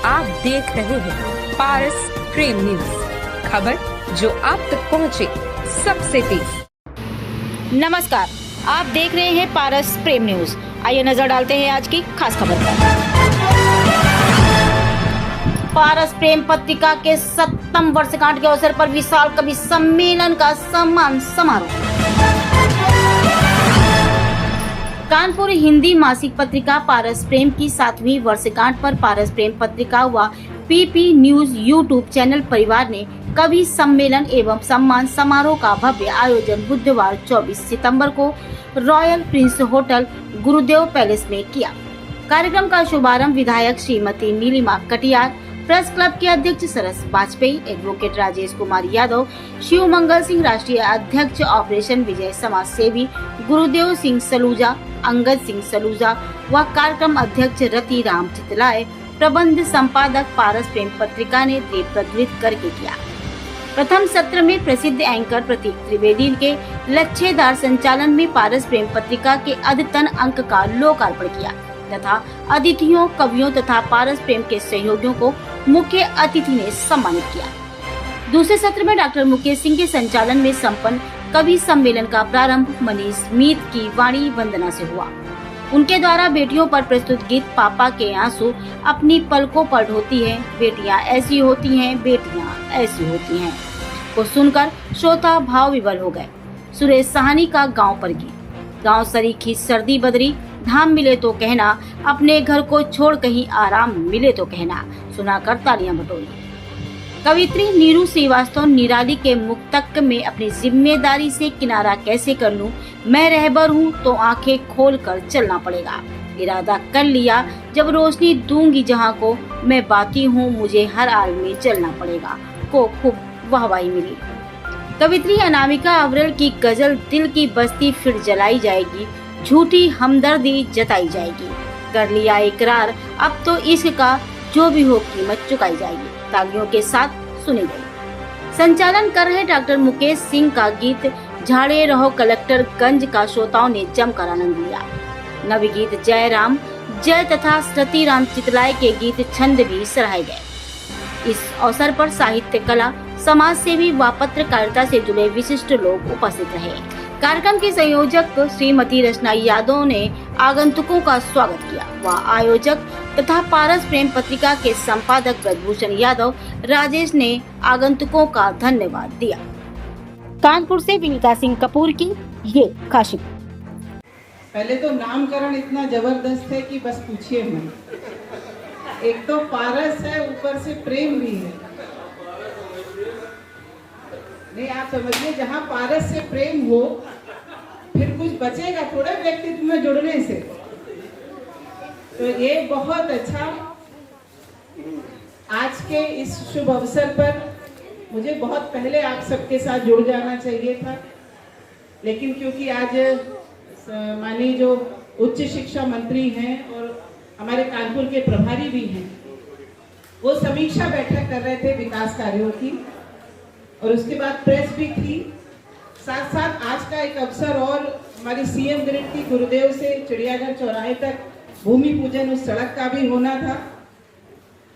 आप देख रहे हैं पारस प्रेम न्यूज, खबर जो आप तक पहुंचे सबसे तेज। नमस्कार, आप देख रहे हैं पारस प्रेम न्यूज। आइए नजर डालते हैं आज की खास खबर पर। पारस प्रेम पत्रिका के 7वीं वर्षगांठ के अवसर पर विशाल कवि सम्मेलन का सम्मान समारोह। कानपुर हिंदी मासिक पत्रिका पारस प्रेम की 7वीं वर्षगांठ पर पारस प्रेम पत्रिका व पीपी न्यूज यूट्यूब चैनल परिवार ने कवि सम्मेलन एवं सम्मान समारोह का भव्य आयोजन बुधवार 24 सितंबर को रॉयल प्रिंस होटल गुरुदेव पैलेस में किया। कार्यक्रम का शुभारंभ विधायक श्रीमती नीलिमा कटियार, प्रेस क्लब के अध्यक्ष सरस वाजपेयी, एडवोकेट राजेश कुमार यादव, शिव मंगल सिंह राष्ट्रीय अध्यक्ष ऑपरेशन विजय समाज सेवी गुरुदेव सिंह सलूजा, अंगद सिंह सलूजा व कार्यक्रम अध्यक्ष रति राम चितलाए, प्रबंध संपादक पारस प्रेम पत्रिका ने दीप प्रज्वलित करके किया। प्रथम सत्र में प्रसिद्ध एंकर प्रतीक त्रिवेदी के लच्छेदार संचालन में पारस प्रेम पत्रिका के अद्यतन अंक का लोकार्पण किया तथा अतिथियों, कवियों तथा पारस प्रेम के सहयोगियों को मुख्य अतिथि ने सम्मानित किया। दूसरे सत्र में डॉक्टर मुकेश सिंह के संचालन में संपन्न कवि सम्मेलन का प्रारंभ मनीष मीत की वाणी वंदना से हुआ। उनके द्वारा बेटियों पर प्रस्तुत गीत पापा के आंसू अपनी पलकों पर ढोती है, बेटियां ऐसी होती हैं, बेटियां ऐसी होती हैं को सुनकर श्रोता भाव विवल हो गए। सुरेश साहनी का गांव पर गीत, गांव सरीखी सर्दी बदरी, धाम मिले तो कहना, अपने घर को छोड़ कहीं आराम मिले तो कहना, सुनाकर तालियां बटोरी। कवित्री नीरू श्रीवास्तव निराली के मुक्तक में अपनी जिम्मेदारी से किनारा कैसे कर लूं, मैं रहबर हूं तो आंखें खोल कर चलना पड़ेगा, इरादा कर लिया जब रोशनी दूंगी जहां को, मैं बाकी हूं मुझे हर हाल में चलना पड़ेगा को खूब वाहवाही मिली। कवित्री अनामिका अवरल की गजल दिल की बस्ती फिर जलाई जाएगी, झूठी हमदर्दी जताई जाएगी, कर लिया इकरार अब तो इश्क का जो भी हो कीमत चुकाई जाएगी, तालियों के साथ सुनी गई। संचालन कर रहे डॉक्टर मुकेश सिंह का गीत झाड़े रहो कलेक्टर गंज का श्रोताओं ने जमकर आनंद लिया। नवी गीत जय राम जय तथा रति राम चितलाए के गीत छंद भी सराहे गए। इस अवसर पर साहित्य कला, समाज सेवी व पत्रकारिता से जुड़े विशिष्ट लोग उपस्थित रहे। कार्यक्रम के संयोजक श्रीमती रचना यादव ने आगंतुकों का स्वागत किया व आयोजक तथा पारस प्रेम पत्रिका के संपादक ब्रजभूषण यादव राजेश ने आगंतुकों का धन्यवाद दिया। कानपुर से विनीता सिंह कपूर की ये खास रिपोर्ट। पहले तो नामकरण इतना जबरदस्त है कि बस पूछिए मत। एक तो पारस है, ऊपर से प्रेम भी है। नहीं, आप समझिए, जहाँ पारस से प्रेम हो फिर कुछ बचेगा थोड़ा व्यक्तित्व में जुड़ने से। तो ये बहुत अच्छा। आज के इस शुभ अवसर पर मुझे बहुत पहले आप सबके साथ जुड़ जाना चाहिए था, लेकिन क्योंकि आज माननीय जो उच्च शिक्षा मंत्री हैं और हमारे कानपुर के प्रभारी भी हैं, वो समीक्षा बैठक कर रहे थे विकास कार्यों की, और उसके बाद प्रेस भी थी। साथ साथ आज का एक अवसर और हमारी सीएम ग्रिड की गुरुदेव से चिड़ियाघर चौराहे तक भूमि पूजन उस सड़क का भी होना था।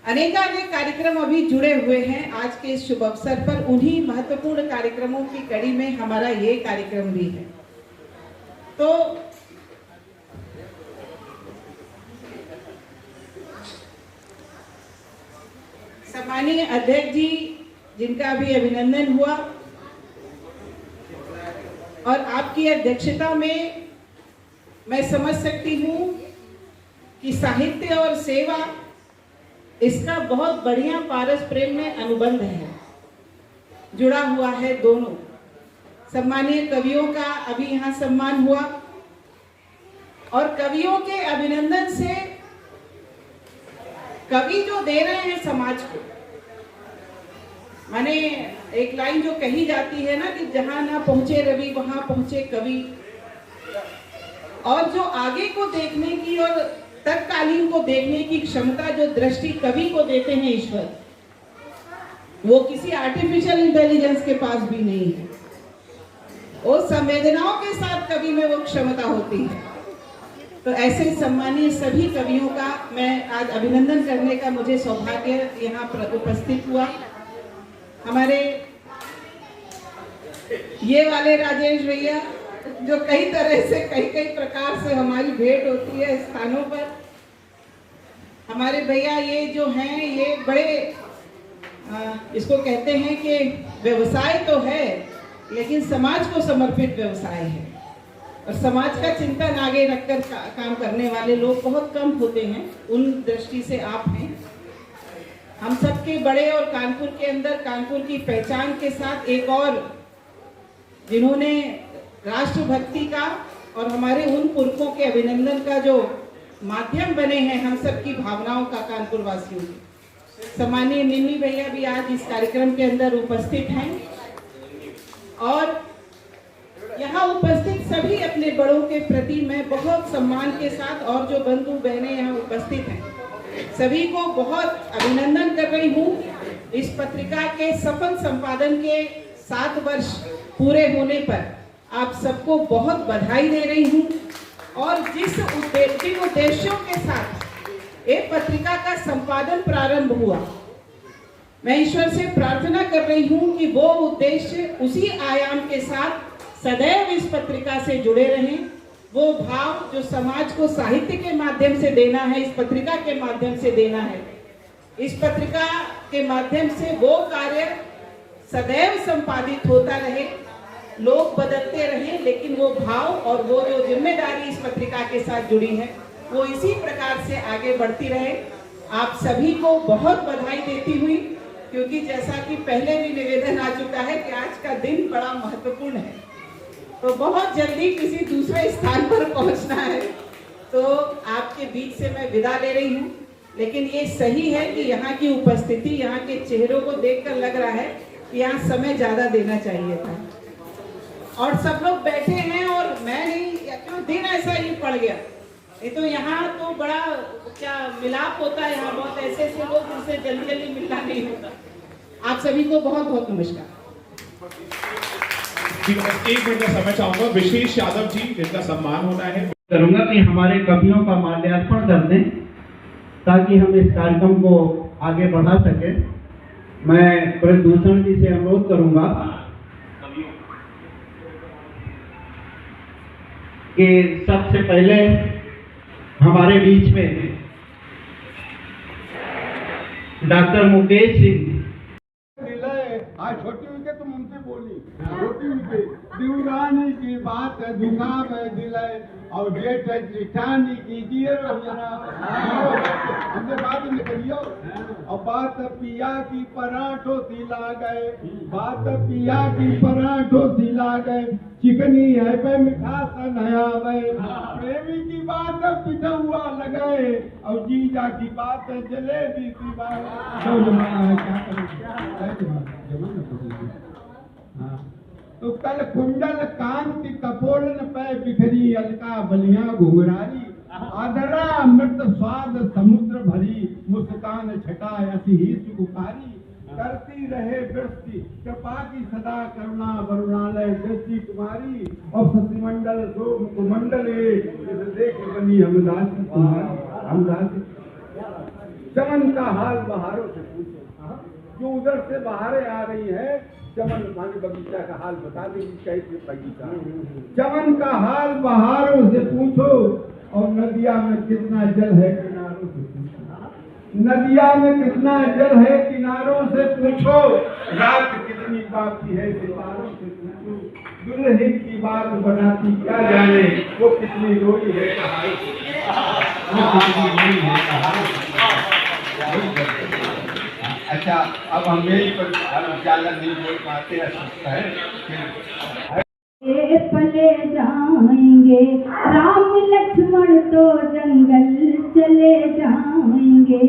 अनेकानेक कार्यक्रम अभी जुड़े हुए हैं आज के इस शुभ अवसर पर। उन्हीं महत्वपूर्ण कार्यक्रमों की कड़ी में हमारा ये कार्यक्रम भी है। तो सम्मानीय अध्यक्ष जी, जिनका अभी अभिनंदन हुआ, और आपकी अध्यक्षता में मैं समझ सकती हूँ कि साहित्य और सेवा, इसका बहुत बढ़िया पारस प्रेम में अनुबंध है, जुड़ा हुआ है दोनों। सम्मानीय कवियों का अभी यहाँ सम्मान हुआ, और कवियों के अभिनंदन से कवि जो दे रहे हैं समाज को, माने एक लाइन जो कही जाती है ना कि जहां ना पहुंचे रवि वहां पहुंचे कवि, और जो आगे को देखने की और तत्कालीन को देखने की क्षमता, जो दृष्टि कवि को देते हैं ईश्वर, वो किसी आर्टिफिशियल इंटेलिजेंस के पास भी नहीं है। वो संवेदनाओं के साथ कवि में वो क्षमता होती है। तो ऐसे सम्मानीय सभी कवियों का मैं आज अभिनंदन करने का मुझे सौभाग्य यहाँ पर उपस्थित हुआ। हमारे ये वाले राजेश भैया जो कई तरह से कई प्रकार से हमारी भेंट होती है स्थानों पर। हमारे भैया ये जो हैं ये बड़े इसको कहते हैं कि व्यवसाय तो है लेकिन समाज को समर्पित व्यवसाय है और समाज का चिंतन आगे रखकर काम करने वाले लोग बहुत कम होते हैं। उन दृष्टि से आप हैं। हम सबके बड़े और कानपुर के अंदर कानपुर की पहचान के साथ एक और जिन्होंने राष्ट्रभक्ति का और हमारे उन पुरखों के अभिनंदन का जो माध्यम बने हैं हम सबकी भावनाओं का कानपुर वासियों की, सम्मानीय निन्नी भैया भी आज इस कार्यक्रम के अंदर उपस्थित हैं और यहाँ उपस्थित सभी अपने बड़ों के प्रति मैं बहुत सम्मान के साथ और जो बंधु बहनें यहाँ उपस्थित हैं सभी को बहुत अभिनंदन कर रही हूँ। इस पत्रिका के सफल संपादन के 7 वर्ष पूरे होने पर आप सबको बहुत बधाई दे रही हूँ और जिस उद्देश्यों के साथ एक पत्रिका का संपादन प्रारंभ हुआ, मैं ईश्वर से प्रार्थना कर रही हूँ कि वो उद्देश्य उसी आयाम के साथ सदैव इस पत्रिका से जुड़े रहें। वो भाव जो समाज को साहित्य के माध्यम से देना है, इस पत्रिका के माध्यम से देना है, इस पत्रिका के माध्यम से वो कार्य सदैव संपादित होता रहे। लोग बदलते रहे लेकिन वो भाव और वो जो जिम्मेदारी इस पत्रिका के साथ जुड़ी है वो इसी प्रकार से आगे बढ़ती रहे। आप सभी को बहुत बधाई देती हुई, क्योंकि जैसा कि पहले भी निवेदन आ चुका है कि आज का दिन बड़ा महत्वपूर्ण है, तो बहुत जल्दी किसी दूसरे स्थान पर पहुंचना है, तो आपके बीच से मैं विदा ले रही हूँ। लेकिन ये सही है कि यहाँ की उपस्थिति, यहाँ के चेहरों को देखकर लग रहा है कि यहाँ समय ज़्यादा देना चाहिए था और सब लोग बैठे हैं और मैं नहीं, क्यों दिन ऐसा ही पड़ गया। ये तो यहाँ तो बड़ा क्या मिलाप होता है, यहाँ बहुत ऐसे लोग जिनसे जल्दी मिलना नहीं होता। आप सभी को बहुत बहुत नमस्कार। एक मिनट का समय चाहूंगा विशेष यादव जी जिनका सम्मान होना है। करूंगा कि हमारे कवियों का माल्यार्पण कर दें ताकि हम इस कार्यक्रम को आगे बढ़ा सके। मैं ब्रजभूषण जी से अनुरोध करूंगा कि सबसे पहले हमारे बीच में डॉक्टर मुकेश सिंह। आज छोटी विकेट तुम उनसे बोली, छोटी विकेट दीवानी की बात है, झुकाव है दिल है और जेठ है जिठानी कीजिए हमसे बात निकलियो। और बात पिया की पराठों सिला गए, बात पिया की पराठों सिला गए, चिकनी है पे मिठास नया गए, प्रेमी की बात पिटा हुआ लगे और जीजा की बात जलेबी की बात। क्या तो कल कुंडल कांति कपोलन पे बिखरी अलका बलियां घुंघरारी, आदरा अमृत स्वाद समुद्र भरी, मुस्कान छटा ऐसी ही सुखारी, करती रहे वृष्टि कृपा की सदा करुणा वरुणालय दृष्टि तुम्हारी, और शशिमंडल शोभ कुमंडले देख बनी हमदास तुम्हारी। हमदास चमन का हाल बहारों से पूछो, जो उधर से बाहरें आ रही है, चमन माने बगीचा का हाल बता देगी कैसे बगीचा। चमन का हाल बहारों से पूछो और नदिया में कितना जल है किनारों से पूछो, नदिया में कितना जल है किनारों से पूछो, रात कितनी बाकी है सितारों से पूछो, दुल्हन की बात बनाती क्या जाने, वो कितनी रोई है कहानी है। अच्छा, अब हम मेरी पर ज्यादा नहीं बोल पाते है। पले जाएंगे राम लक्ष्मण तो जंगल चले जाएंगे,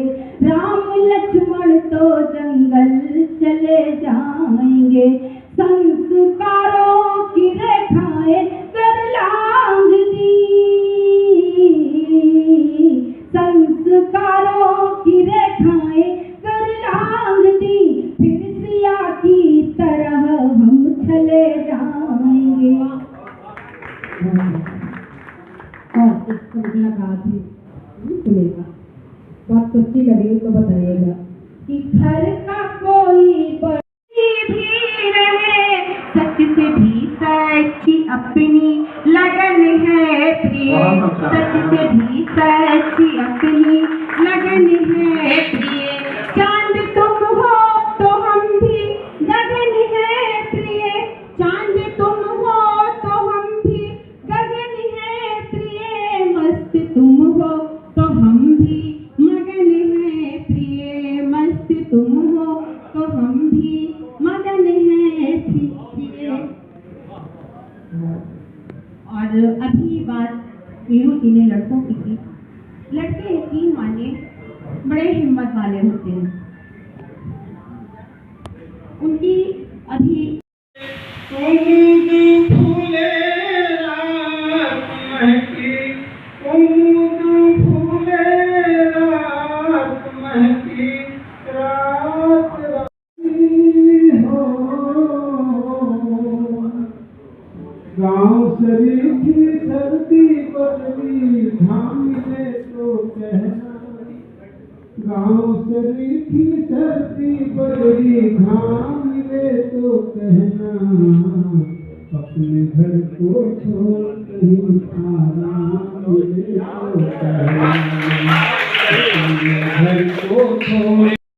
राम लक्ष्मण तो जंगल चले जाएंगे, संस्कारों की रेखाएं कर लांग दी, संस्कारों की रेखाएं कर लांग दी, फिर सिया की तरह हम चले जाएंगे। और इस होंगी तो बताइएगा कि घर का कोई बड़ी भी रहे, सच से भी सच्ची अपनी लगन है प्रिय, सच से भी सच्ची अपनी लगन है प्रिय। चांद तुम हो तो हम भी गगन है प्रिय, चांद तुम हो तो हम भी गगन है प्रिय, मस्त तुम हो तो हम भी मगन है प्रिय, मस्त तुम हो तो हम भी मगन है प्रिय। और अभी बात वीरू जी ने लड़कों की थी। लड़के यकीन माने बड़े हिम्मत वाले होते हैं। उनकी अभी गाँव शरीफी सर्दी बदली धाम ले तो कहना, गाँव शरीफी सर्दी बदली धाम ले तो कहना, अपने घर को छोड़ कहीं आराम ले तो कहना, अपने घर को छोड़